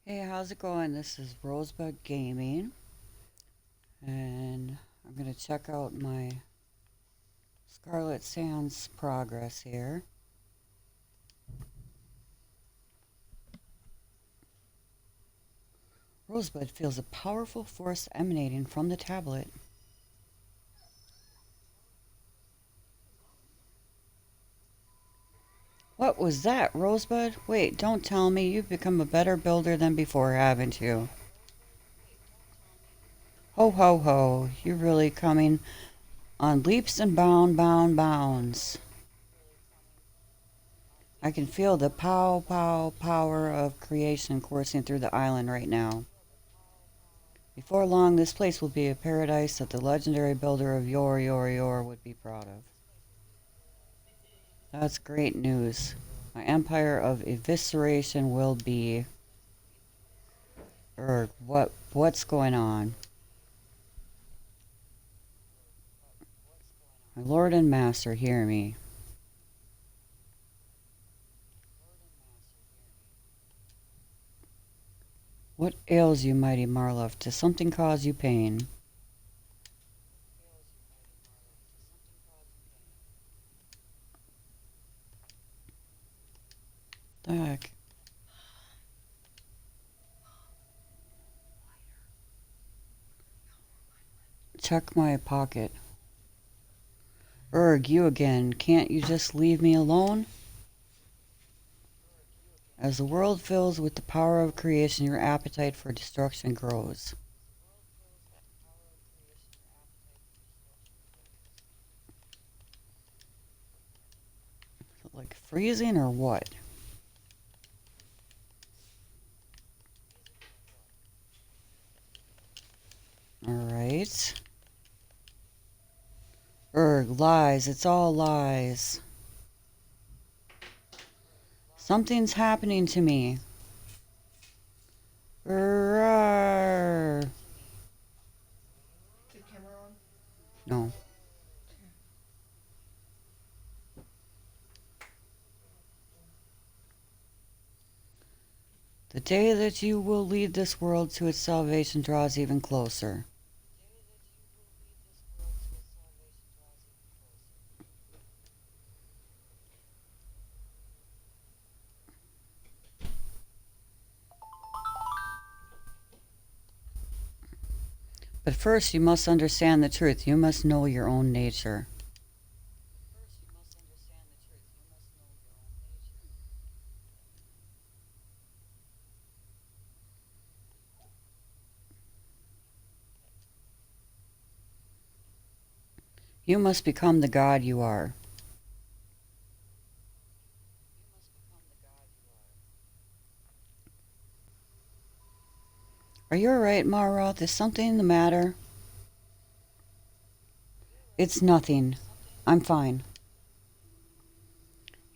Hey, how's it going? This is Rosebud Gaming, and I'm going to check out my Scarlet Sands progress here. Rosebud feels a powerful force emanating from the tablet. What was that, Rosebud? Wait, don't tell me you've become a better builder than before, haven't you? Ho, ho, ho. You're really coming on leaps and bounds. I can feel the power of creation coursing through the island right now. Before long, this place will be a paradise that the legendary builder of yore would be proud of. That's great news. My empire of evisceration will be. What's going on? My lord and master, hear me. What ails you, mighty Marlov? Does something cause you pain? The heck? Check my pocket. You again. Can't you just leave me alone? As the world fills with the power of creation, your appetite for destruction grows. Like freezing or what? Alright. Lies. It's all lies. Something's happening to me. Urgh. No. The day that you will lead this world to its salvation draws even closer. But first, you must understand the truth. You must know your own nature. You must become the God you are. Are you alright, Maroth? Is something the matter? It's nothing. I'm fine.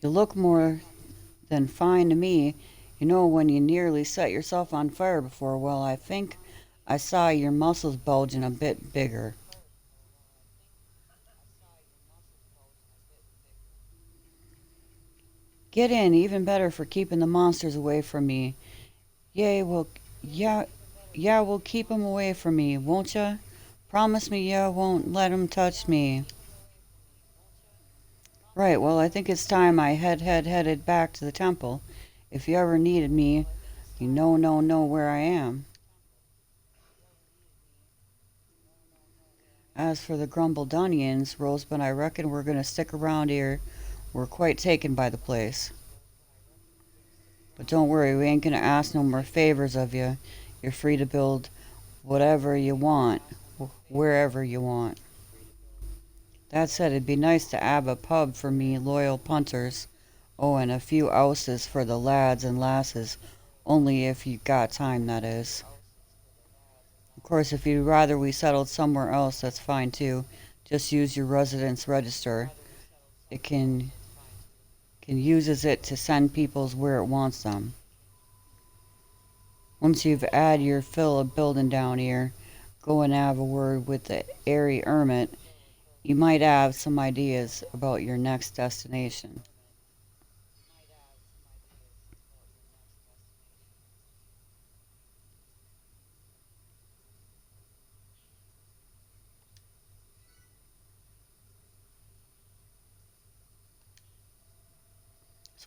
You look more than fine to me. You know when you nearly set yourself on fire before, well, I think I saw your muscles bulging a bit bigger. Get in, even better for keeping the monsters away from me. Yay, well, yeah, yeah, we'll keep 'em away from me, won't ya? Promise me ya won't let 'em touch me. Right, well, I think it's time I headed back to the temple. If you ever needed me, you know where I am. As for the grumbled onions, Rosebud, I reckon we're gonna stick around here. We're quite taken by the place. But don't worry, we ain't gonna ask no more favors of you. You're free to build whatever you want, wherever you want. That said, it'd be nice to 'ave a pub for me loyal punters. Oh, and a few 'ouses for the lads and lasses. Only if you got time, that is. Of course, if you'd rather we settled somewhere else, that's fine too. Just use your residence register. It can uses it to send peoples where it wants them. Once you've 'ad your fill of building down here, go and 'ave a word with the airy hermit. You might 'ave some ideas about your next destination.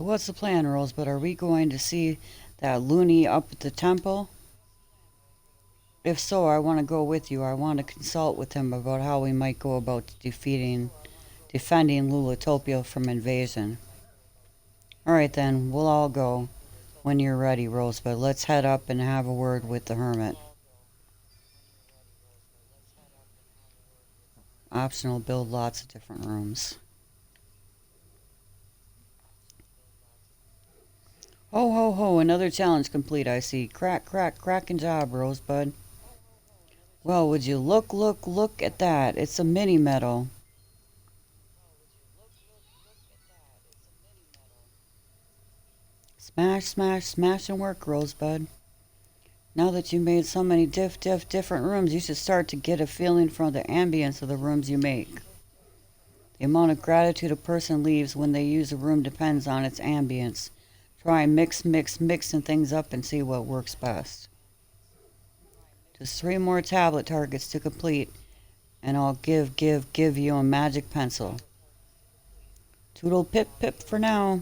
So what's the plan, Rosebud? Are we going to see that loony up at the temple? If so, I want to go with you. I want to consult with him about how we might go about defending Lulatopia from invasion. All right then, we'll all go when you're ready, Rosebud. Let's head up and have a word with the hermit. Optional, build lots of different rooms. Ho ho ho, another challenge complete, I see. Crackin' job, Rosebud. Well, would you look at that. It's a mini medal. Smash and work, Rosebud. Now that you made so many different rooms, you should start to get a feeling from the ambience of the rooms you make. The amount of gratitude a person leaves when they use a room depends on its ambience. Try mixing things up and see what works best. Just 3 more tablet targets to complete, and I'll give you a magic pencil. Toodle pip for now.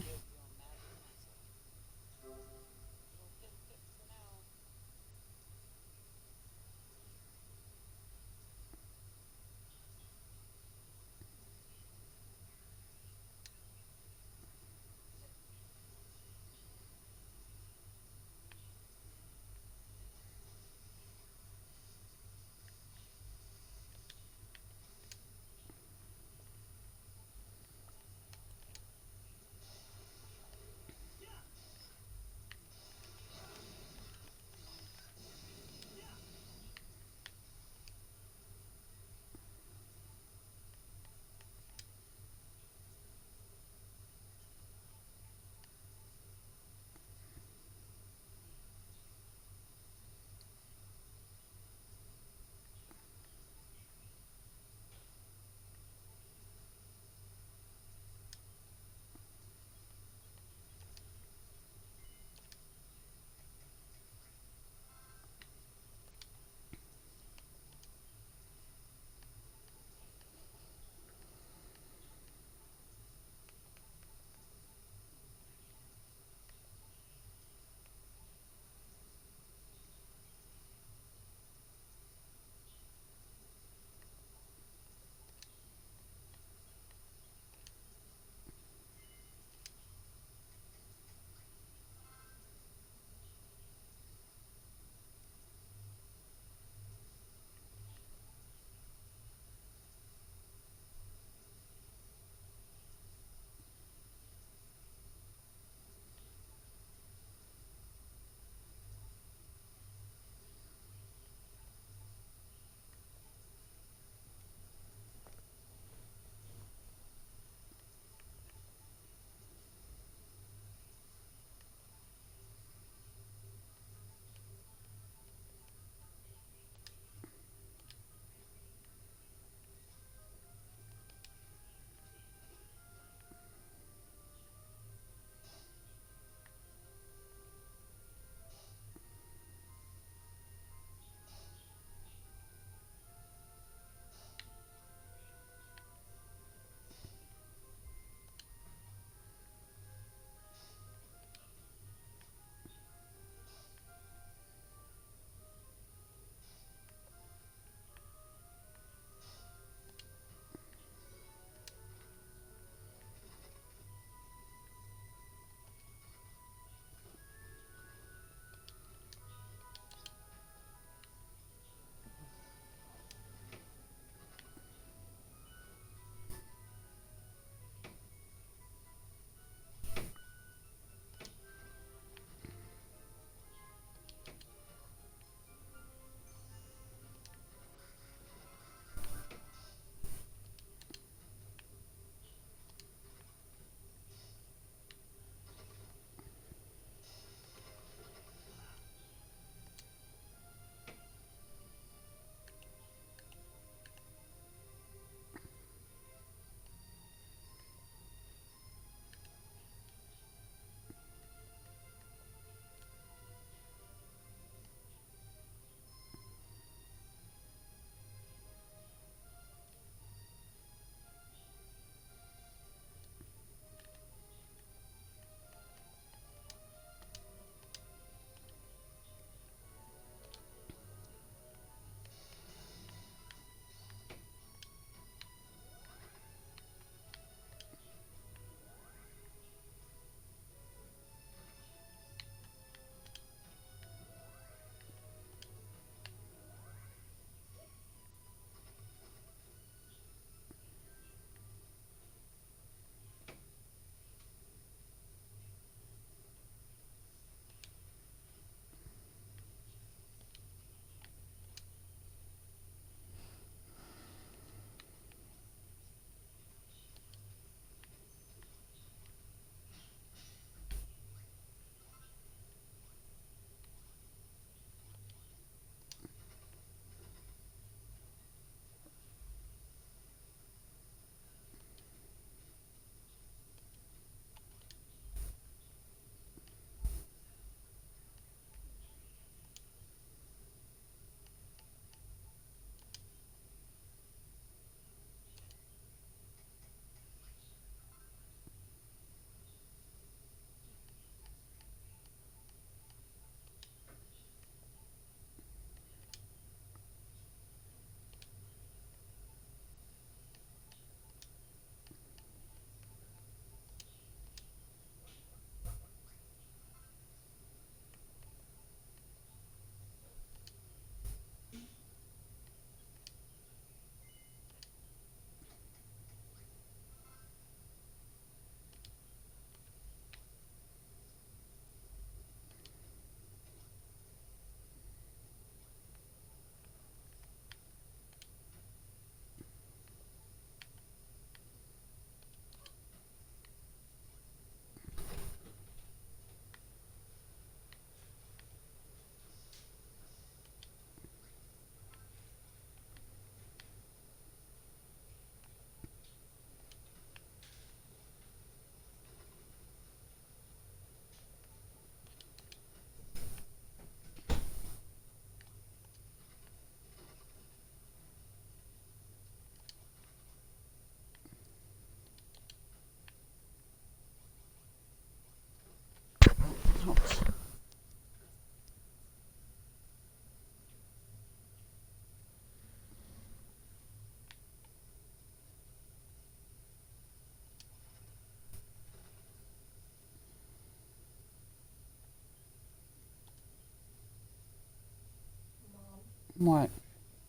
What?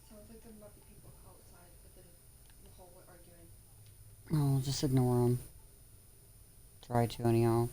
Sounds like there might be people outside within the hallway arguing. Oh, just ignore them. Try to, anyhow.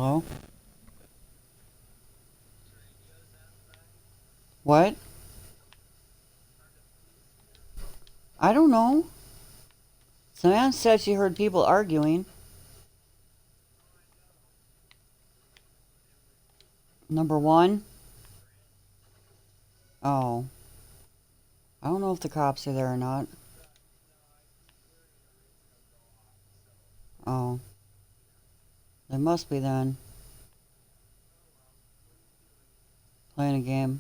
Hello? What? I don't know. Samantha said she heard people arguing. Number one? Oh. I don't know if the cops are there or not. Oh. They must be then. Playing a game.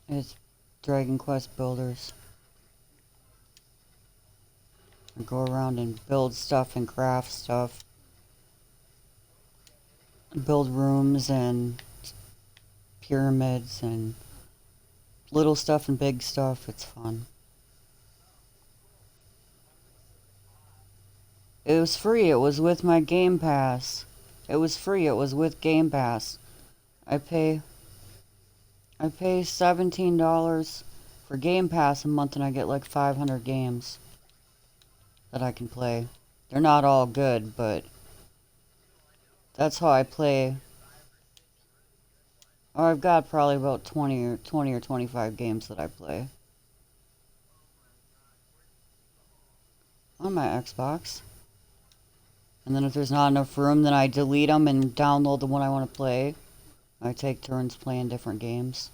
It's Dragon Quest Builders. I go around and build stuff and craft stuff. Build rooms and pyramids and little stuff and big stuff. It's fun. It was free. It was with my Game Pass. It was free. It was with Game Pass. I pay $17 for Game Pass a month and I get like 500 games that I can play. They're not all good, but that's how I play. Oh, I've got probably about 20 or 25 games that I play on my Xbox. And then if there's not enough room, then I delete them and download the one I want to play. I take turns playing different games.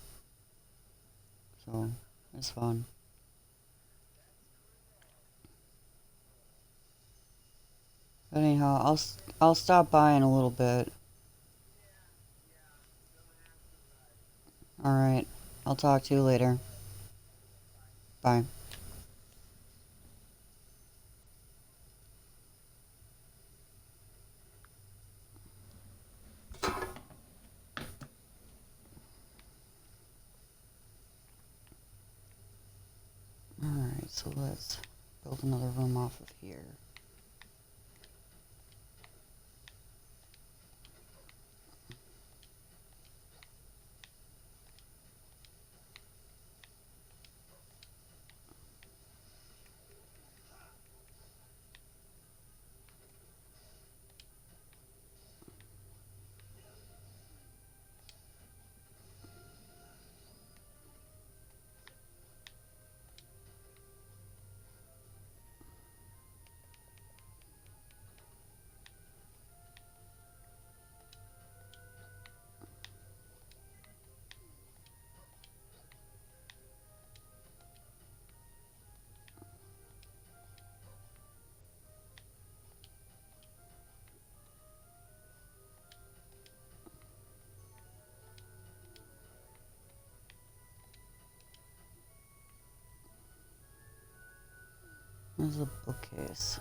So, it's fun. But anyhow, I'll stop by in a little bit. All right. I'll talk to you later. Bye. All right. So let's build another room off of here. There's a bookcase.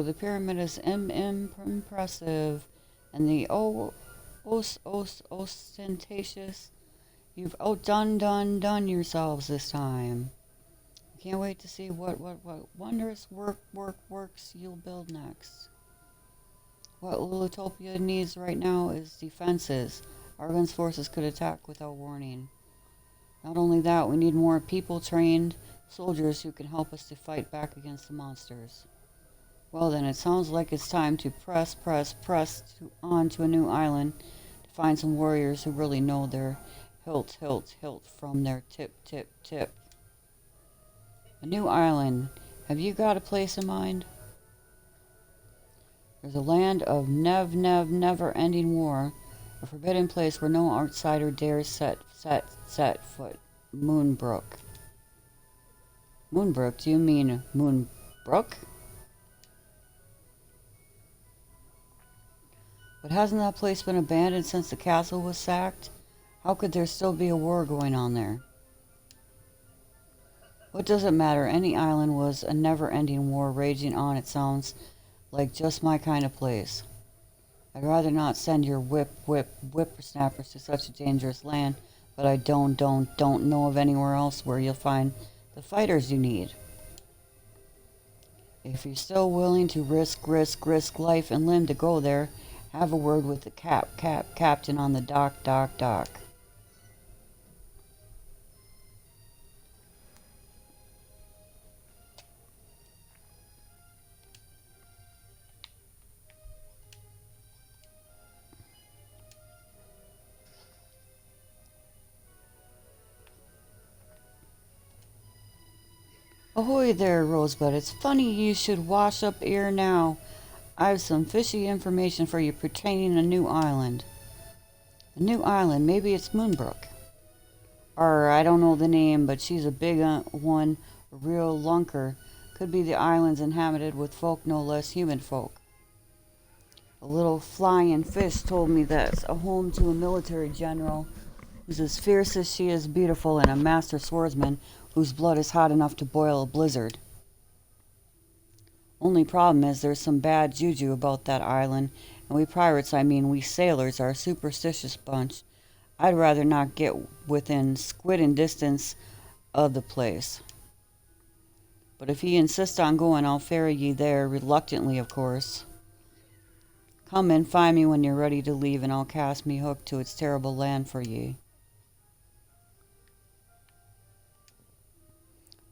the pyramid is impressive, and the ostentatious. You've done yourselves this time. I can't wait to see what wondrous works you'll build next. What Lulutopia needs right now is defenses. Argon's forces could attack without warning. Not only that, we need more people trained soldiers who can help us to fight back against the monsters. Well then, it sounds like it's time to press on to a new island to find some warriors who really know their hilt from their tip. A new island. Have you got a place in mind? There's a land of never-ending war, a forbidden place where no outsider dares set foot. Moonbrook. Moonbrook? Do you mean Moonbrook? But hasn't that place been abandoned since the castle was sacked? How could there still be a war going on there? What does it matter? Any island was a never-ending war raging on, it sounds like just my kind of place. I'd rather not send your whippersnappers to such a dangerous land, but I don't know of anywhere else where you'll find the fighters you need. If you're still willing to risk life and limb to go there, have a word with the captain on the dock. Ahoy there, Rosebud. It's funny you should wash up here now. I've some fishy information for you pertaining to a new island. A new island, maybe it's Moonbrook. Or, I don't know the name, but she's a big one, a real lunker. Could be the island's inhabited with folk no less human folk. A little flying fish told me that's a home to a military general who's as fierce as she is beautiful, and a master swordsman whose blood is hot enough to boil a blizzard. Only problem is there's some bad juju about that island, and we pirates, I mean we sailors, are a superstitious bunch. I'd rather not get within squidding distance of the place. But if ye insist on going, I'll ferry ye there, reluctantly of course. Come and find me when you're ready to leave, and I'll cast me hook to its terrible land for ye.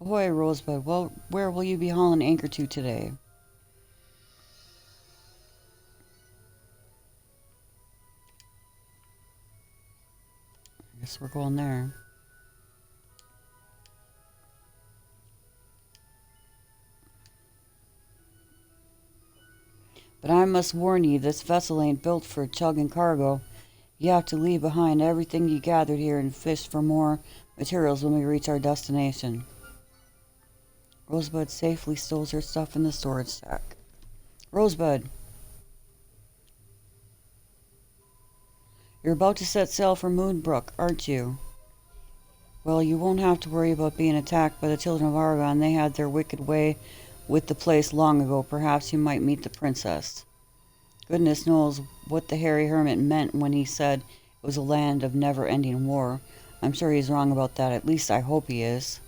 Ahoy, Rosebud. Well, where will you be hauling anchor to today? I guess we're going there. But I must warn ye, this vessel ain't built for chugging cargo. You have to leave behind everything you gathered here and fish for more materials when we reach our destination. Rosebud safely stows her stuff in the storage sack. Rosebud! You're about to set sail for Moonbrook, aren't you? Well, you won't have to worry about being attacked by the children of Argon. They had their wicked way with the place long ago. Perhaps you might meet the princess. Goodness knows what the hairy hermit meant when he said it was a land of never-ending war. I'm sure he's wrong about that. At least I hope he is.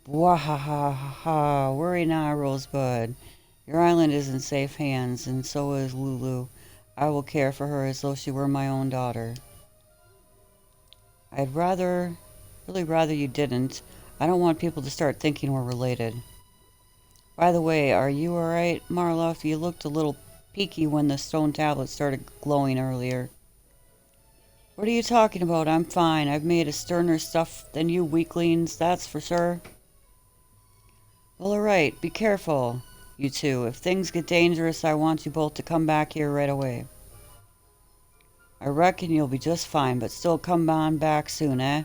Wahahaha, worry not, Rosebud. Your island is in safe hands, and so is Lulu. I will care for her as though she were my own daughter. I'd really rather you didn't. I don't want people to start thinking we're related. By the way, are you alright, Marloff? You looked a little peaky when the stone tablet started glowing earlier. What are you talking about? I'm fine. I've made a sterner stuff than you weaklings, that's for sure. Well, alright, be careful, you two. If things get dangerous, I want you both to come back here right away. I reckon you'll be just fine, but still come on back soon, eh?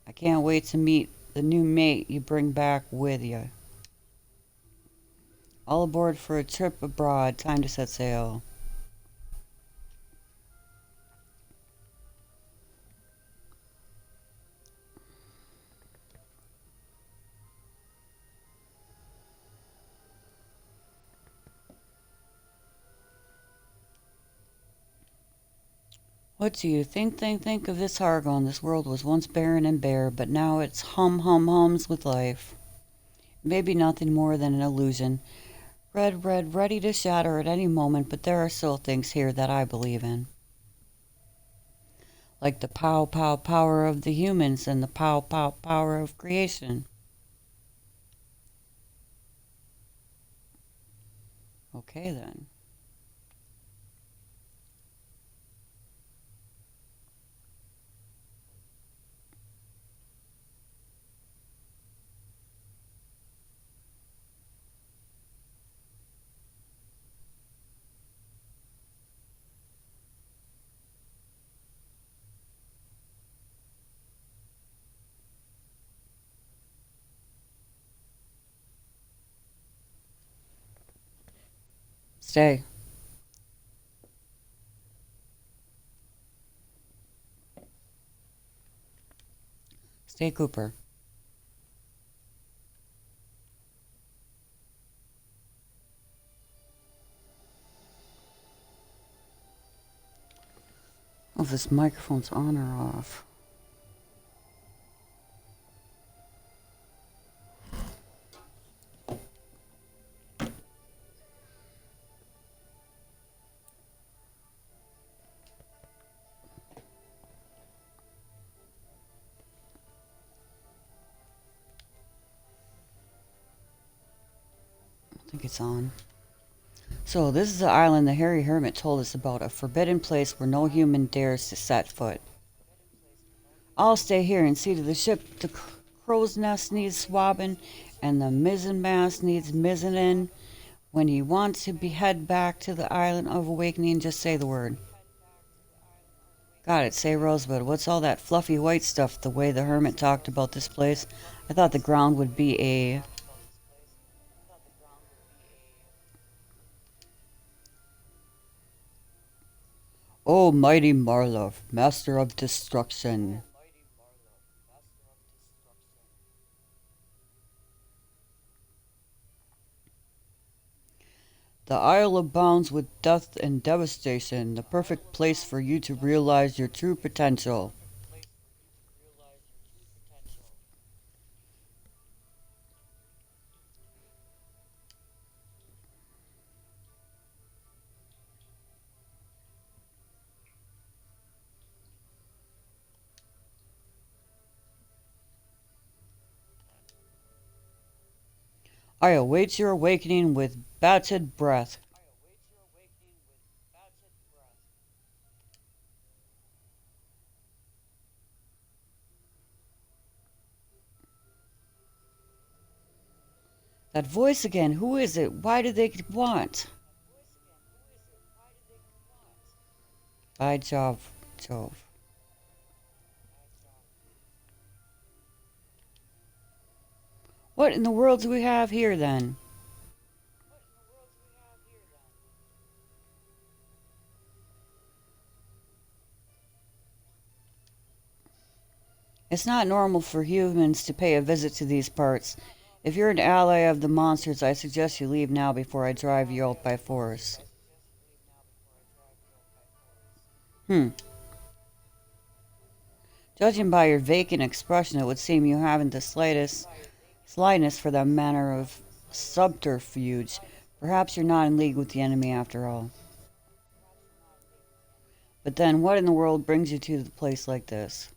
I can't wait to meet the new mate you bring back with you. All aboard for a trip abroad. Time to set sail. What do you think of this Hargon? This world was once barren and bare, but now it's hums with life. Maybe nothing more than an illusion. Red, ready to shatter at any moment, but there are still things here that I believe in. Like the power of the humans and the power of creation. Okay then. Stay. Stay, Cooper. Oh, this microphone's on or off. I think it's on. So, this is the island the Hairy Hermit told us about, a forbidden place where no human dares to set foot. I'll stay here and see to the ship. The crow's nest needs swabbing, and the mizzenmast needs mizzening. When you want to head back to the island of awakening, just say the word. Got it, say Rosebud. What's all that fluffy white stuff, the way the hermit talked about this place? I thought the ground would be a... Oh, mighty Marlov, master of destruction. The isle abounds with death and devastation, the perfect place for you to realize your true potential. I await your awakening with bated breath. That voice again, who is it? Why do they want? By Jove. What in the world do we have here then? It's not normal for humans to pay a visit to these parts. If you're an ally of the monsters, I suggest you leave now before I drive you out by force. Hmm. Judging by your vacant expression, it would seem you haven't the slightest slyness for that manner of subterfuge. Perhaps you're not in league with the enemy after all. But then, what in the world brings you to a place like this?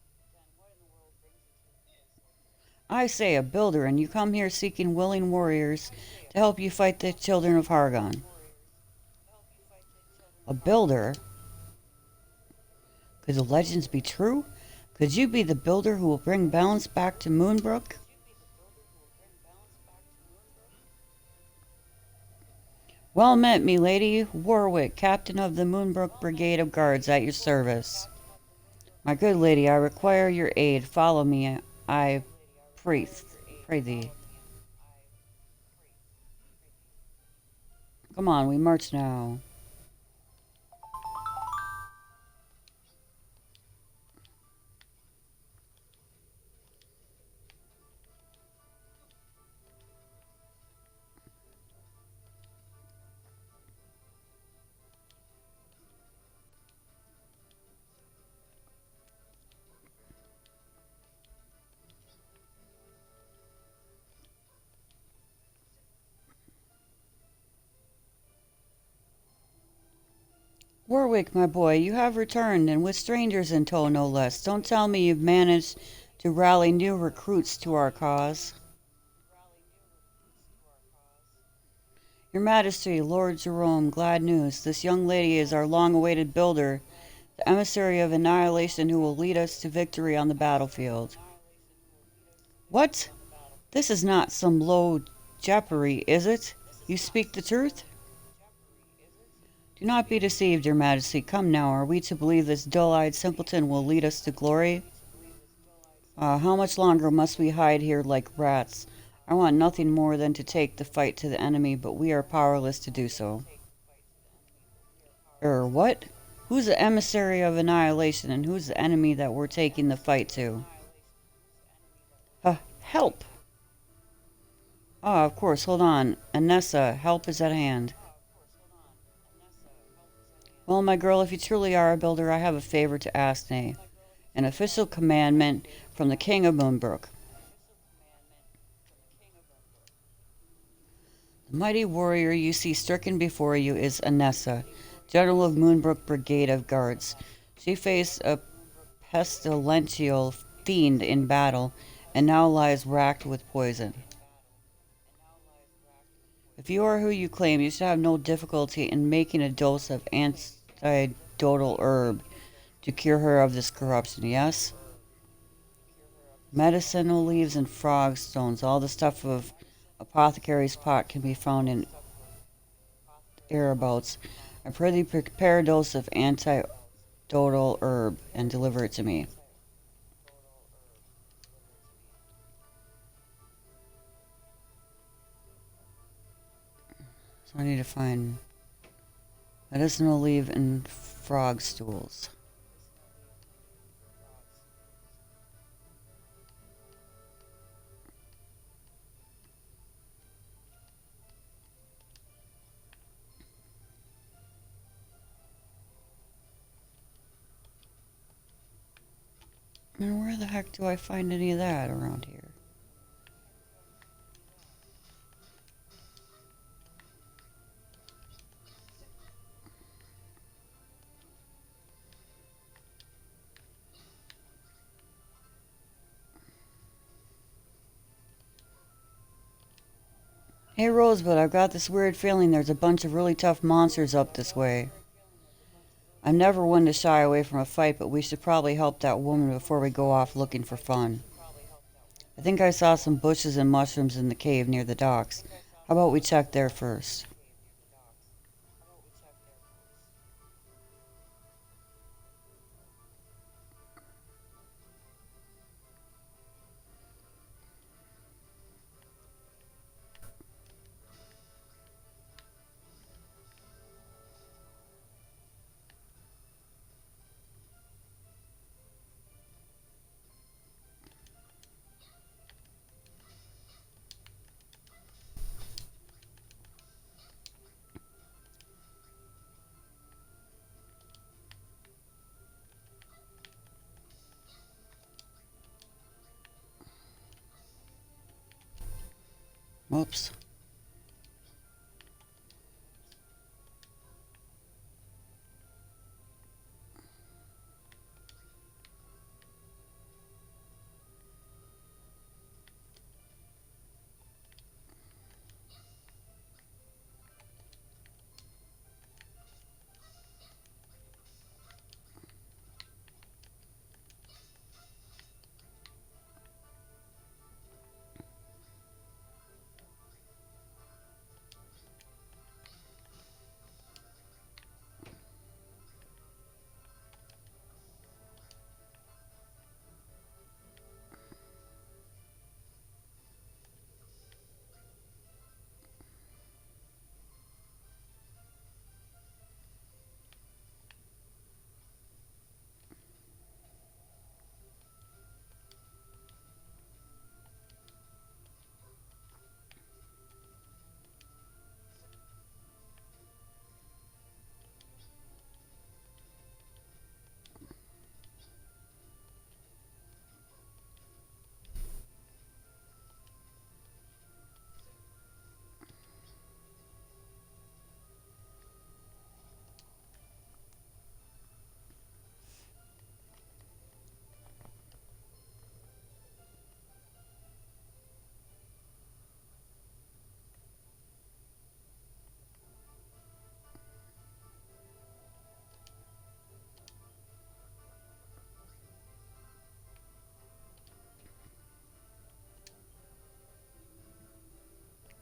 I say, a builder, and you come here seeking willing warriors to help you fight the children of Hargon. A builder? Could the legends be true? Could you be the builder who will bring balance back to Moonbrook? Well met, me lady. Warwick, captain of the Moonbrook Brigade of Guards, at your service. My good lady, I require your aid. Follow me, I pray thee. Come on, we march now. Warwick, my boy, you have returned, and with strangers in tow, no less. Don't tell me you've managed to rally new recruits to our cause. Your Majesty, Lord Jerome, glad news. This young lady is our long awaited builder, the emissary of annihilation who will lead us to victory on the battlefield. What? This is not some low jappery, is it? You speak the truth? Do not be deceived, your Majesty. Come now, are we to believe this dull-eyed simpleton will lead us to glory? How much longer must we hide here like rats? I want nothing more than to take the fight to the enemy, but we are powerless to do so. What? Who's the emissary of annihilation, and who's the enemy that we're taking the fight to? Help! Ah, of course, hold on. Anessa, help is at hand. Well, my girl, if you truly are a builder, I have a favor to ask thee. An official commandment from the King of Moonbrook. The mighty warrior you see stricken before you is Anessa, General of Moonbrook Brigade of Guards. She faced a pestilential fiend in battle, and now lies racked with poison. If you are who you claim, you should have no difficulty in making a dose of antidotal herb to cure her of this corruption, yes? Medicinal leaves and frog stones, all the stuff of apothecary's pot can be found in hereabouts. I pray thee prepare a dose of antidotal herb and deliver it to me. So I need to find medicinal leaf and frog stools. And where the heck do I find any of that around here? Hey Rosebud, I've got this weird feeling there's a bunch of really tough monsters up this way. I'm never one to shy away from a fight, but we should probably help that woman before we go off looking for fun. I think I saw some bushes and mushrooms in the cave near the docks. How about we check there first? Whoops.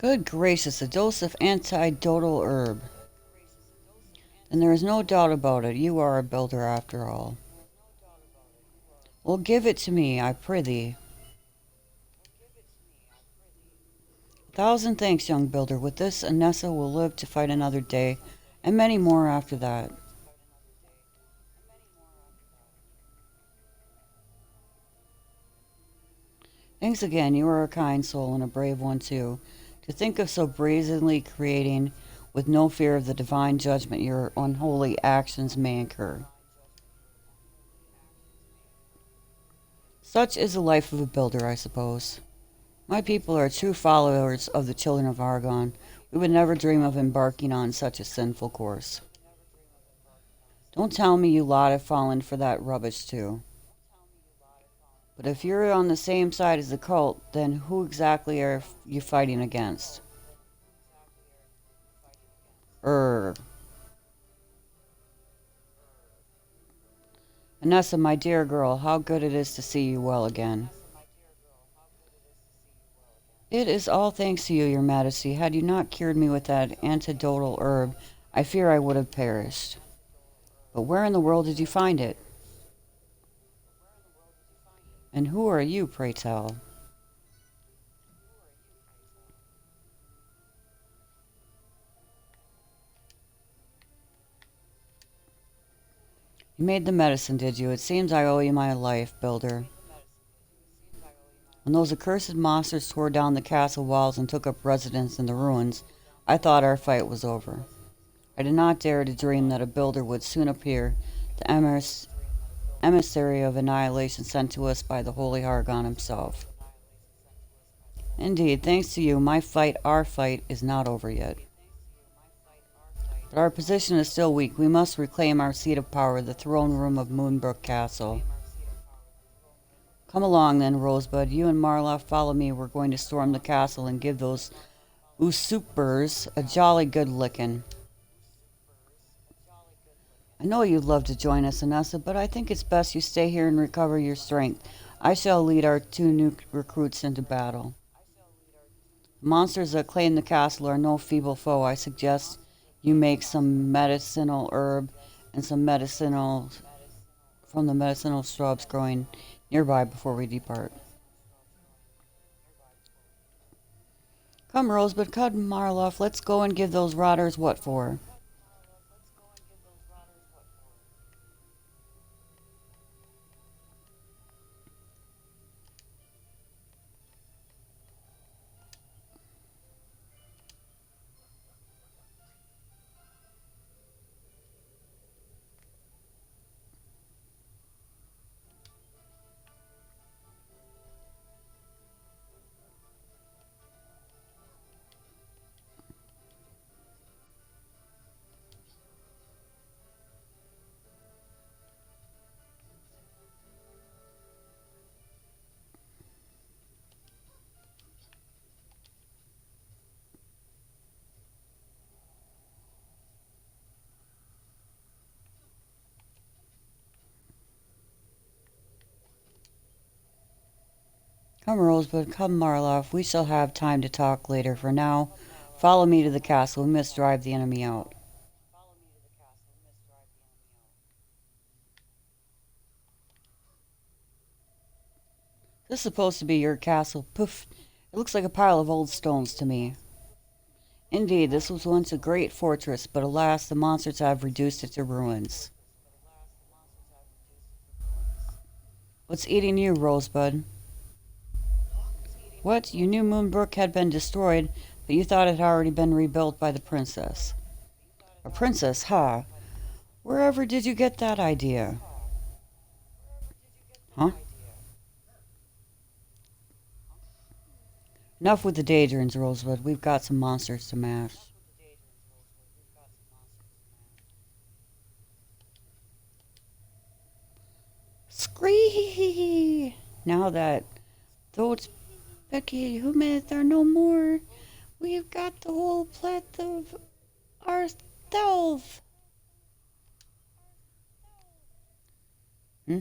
Good gracious, a dose of antidotal herb. And there is no doubt about it, you are a builder after all. Well, give it to me, I prithee. 1,000 thanks, young builder. With this, Anessa will live to fight another day, and many more after that. Thanks again, you are a kind soul and a brave one too. To think of so brazenly creating with no fear of the divine judgment your unholy actions may incur. Such is the life of a builder, I suppose. My people are true followers of the children of Argon. We would never dream of embarking on such a sinful course. Don't tell me you lot have fallen for that rubbish too. But if you're on the same side as the cult, then who exactly are you fighting against? Er, Anessa, my dear girl, how good it is to see you well again. It is all thanks to you, your majesty. Had you not cured me with that antidotal herb, I fear I would have perished. But where in the world did you find it? And who are you, pray tell? You made the medicine, did you? It seems I owe you my life, builder. When those accursed monsters tore down the castle walls and took up residence in the ruins, I thought our fight was over. I did not dare to dream that a builder would soon appear, the emissary of annihilation sent to us by the holy Hargon himself. Indeed, thanks to you, our fight, is not over yet. But our position is still weak. We must reclaim our seat of power, the throne room of Moonbrook Castle. Come along then, Rosebud. You and Marloff follow me. We're going to storm the castle and give those usurpers a jolly good licking. I know you'd love to join us, Anessa, but I think it's best you stay here and recover your strength. I shall lead our two new recruits into battle. The monsters that claim the castle are no feeble foe. I suggest you make some medicinal herb and some medicinal from the medicinal shrubs growing nearby before we depart. Come, Rosebud, come, Marloff. Let's go and give those rotters what for. Come, Rosebud, come, Marloff. We shall have time to talk later. For now, follow me to the castle. We must drive the enemy out. This is supposed to be your castle. Poof! It looks like a pile of old stones to me. Indeed, this was once a great fortress, but alas, the monsters have reduced it to ruins. What's eating you, Rosebud? What? You knew Moonbrook had been destroyed, but you thought it had already been rebuilt by the princess. A princess, ha! Wherever did you get that idea? Huh? Enough with the daydreams, Rosebud. We've got some monsters to mash. Scree! Now that those Becky who made there no more, we've got the whole plot of ourselves. Hmm?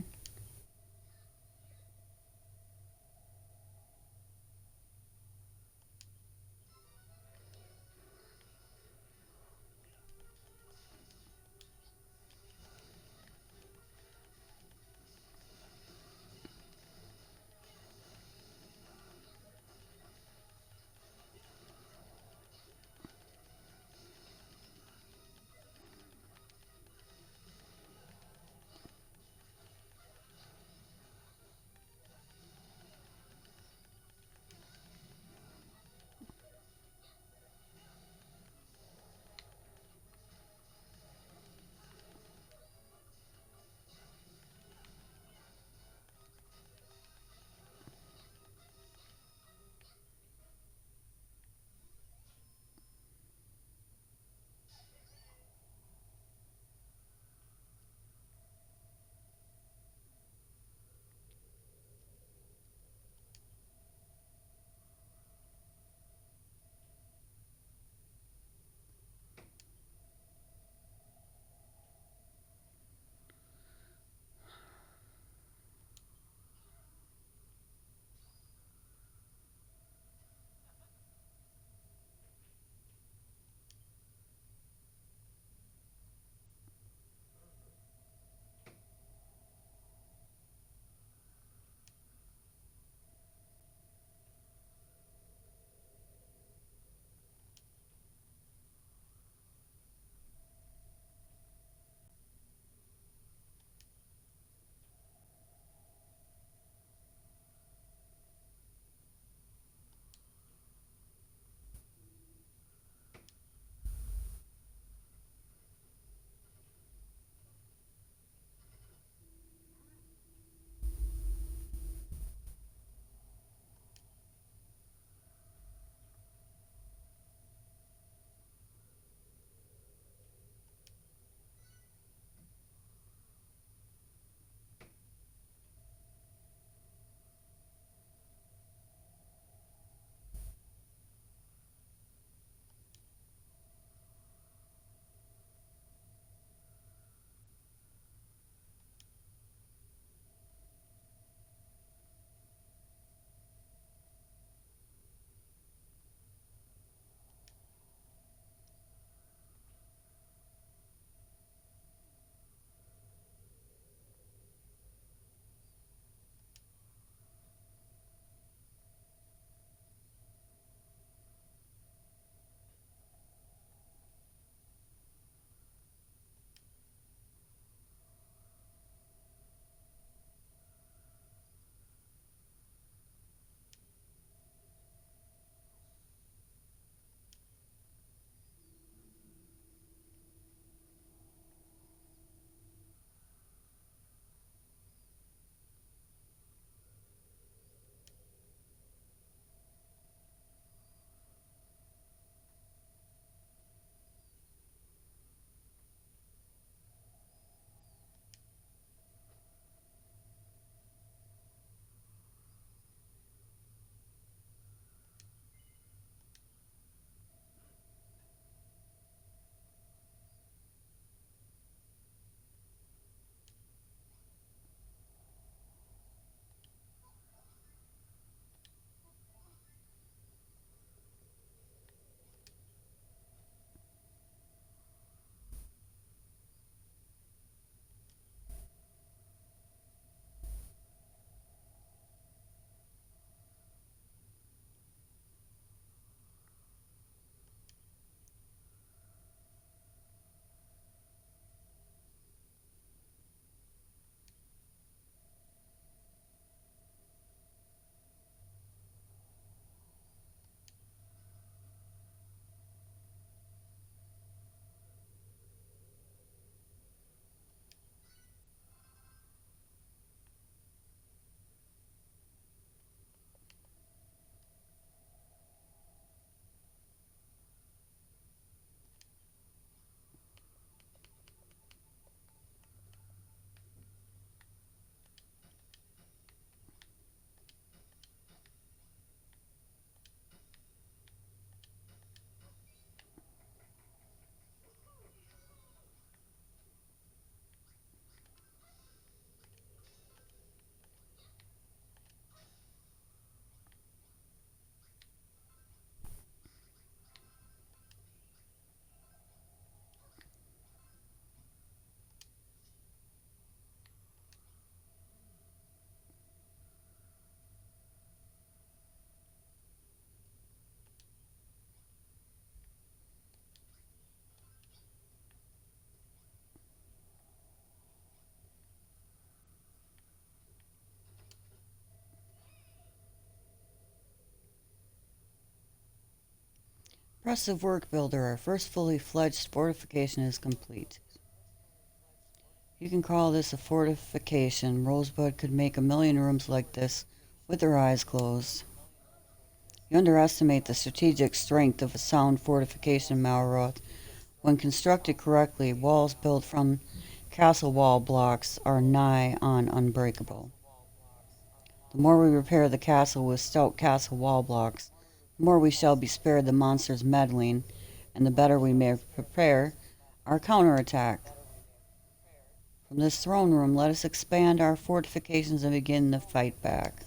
Impressive work, Builder. Our first fully fledged fortification is complete. You can call this a fortification. Rosebud could make a million rooms like this with her eyes closed. You underestimate the strategic strength of a sound fortification, Malroth. When constructed correctly, walls built from castle wall blocks are nigh on unbreakable. The more we repair the castle with stout castle wall blocks, the more we shall be spared the monsters' meddling, and the better we may prepare our counterattack. From this throne room, let us expand our fortifications and begin the fight back.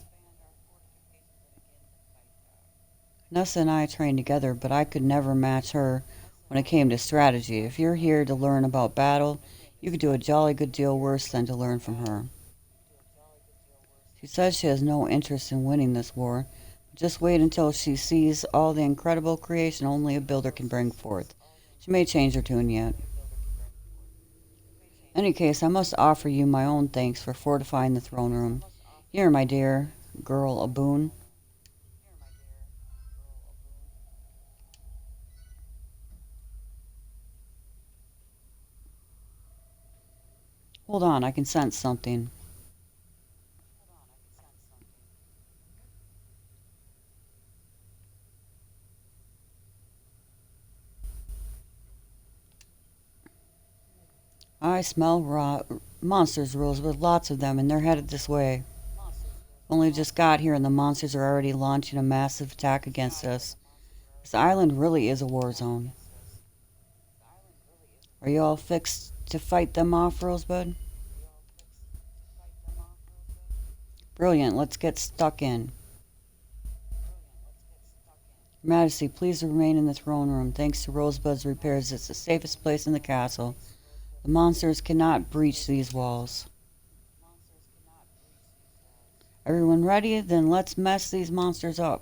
Nessa and I trained together, but I could never match her when it came to strategy. If you're here to learn about battle, you could do a jolly good deal worse than to learn from her. She says she has no interest in winning this war. Just wait until she sees all the incredible creation only a builder can bring forth. She may change her tune yet. In any case, I must offer you my own thanks for fortifying the throne room. Here, my dear girl, a boon. Hold on, I can sense something. I smell monsters, Rosebud, lots of them, and they're headed this way. Only just got here, and the monsters are already launching a massive attack against us. This island really is a war zone. Are you all fixed to fight them off, Rosebud? Brilliant, let's get stuck in. Your Majesty, please remain in the throne room. Thanks to Rosebud's repairs, it's the safest place in the castle. The monsters cannot breach these walls. Everyone ready? Then let's mess these monsters up.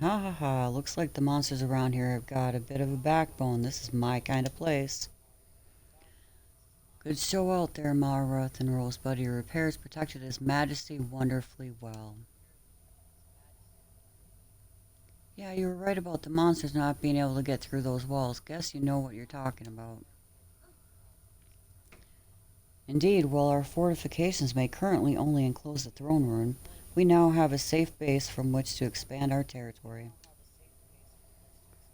Ha ha ha, looks like the monsters around here have got a bit of a backbone. This is my kind of place. Good show out there, Malroth and Rosebud. Your repairs protected His Majesty wonderfully well. Yeah, you were right about the monsters not being able to get through those walls. Guess you know what you're talking about. Indeed, while our fortifications may currently only enclose the throne room, we now have a safe base from which to expand our territory.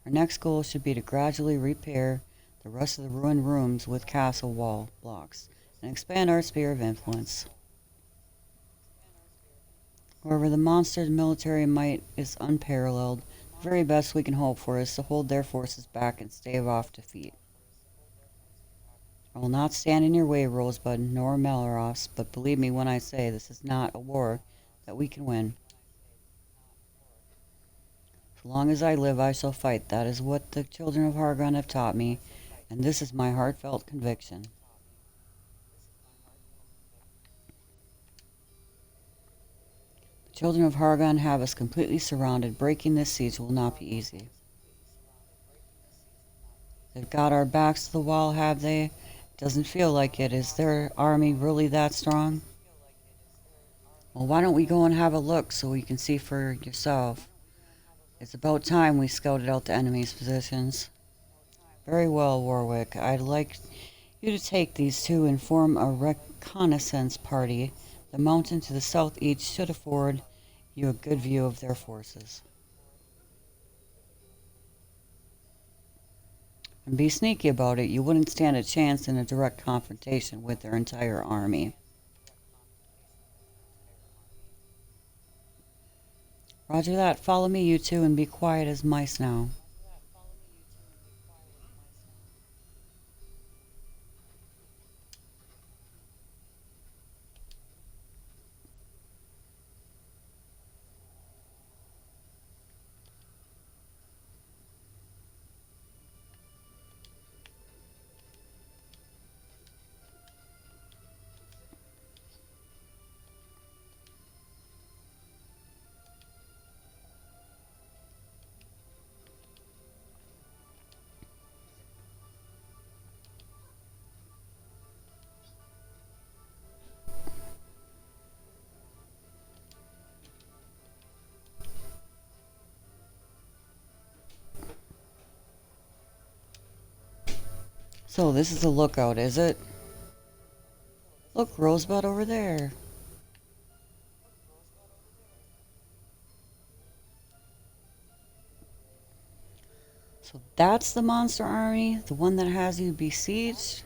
Our next goal should be to gradually repair the rest of the ruined rooms with castle wall blocks and expand our sphere of influence. However, the monster's military might is unparalleled. The very best we can hope for is to hold their forces back and stave off defeat. I will not stand in your way, Rosebud, nor Malroth's, but believe me when I say this is not a war that we can win. So long as I live, I shall fight. That is what the children of Hargon have taught me, and this is my heartfelt conviction. The children of Hargon have us completely surrounded. Breaking this siege will not be easy. They've got our backs to the wall, have they? Doesn't feel like it. Is their army really that strong? Well, why don't we go and have a look so you can see for yourself? It's about time we scouted out the enemy's positions. Very well, Warwick. I'd like you to take these two and form a reconnaissance party. The mountain to the southeast should afford you a good view of their forces. And be sneaky about it. You wouldn't stand a chance in a direct confrontation with their entire army. Roger that. Follow me, you two, and be quiet as mice now. So, this is a lookout, is it? Look, Rosebud over there. So, that's the monster army? The one that has you besieged?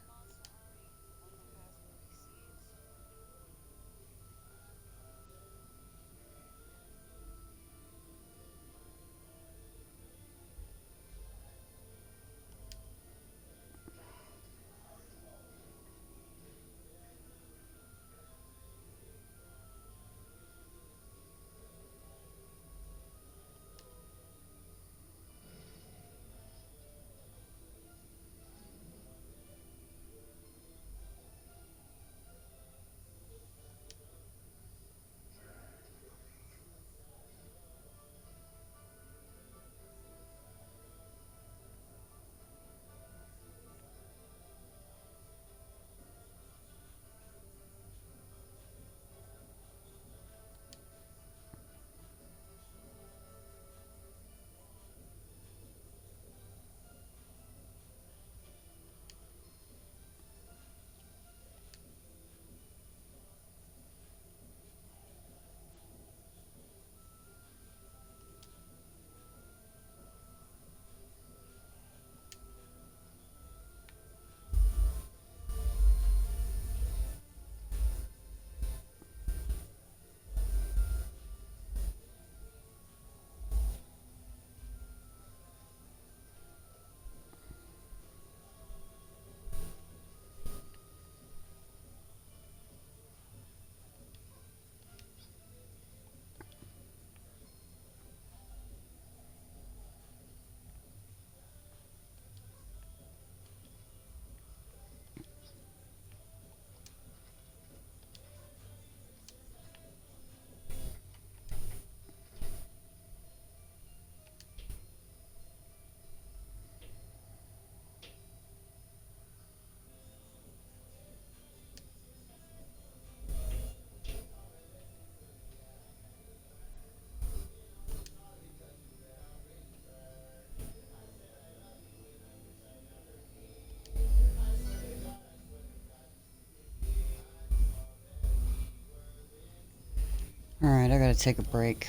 Alright, I gotta take a break.